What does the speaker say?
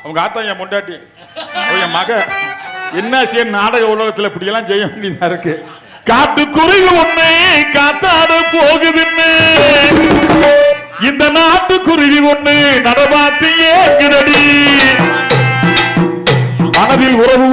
அவங்க ஆத்தா என் பொண்டாட்டி என் மக என்ன செய்ய நாடக உலகத்துல இப்படியெல்லாம் செய்ய வேண்டியதா இருக்கு. காட்டு குருவி ஒண்ணு காத்தாட போகுதுன்னு இந்த நாட்டு குருவி ஒண்ணு நடமாத்தி ஏங்குதடி. மனதில் உறவு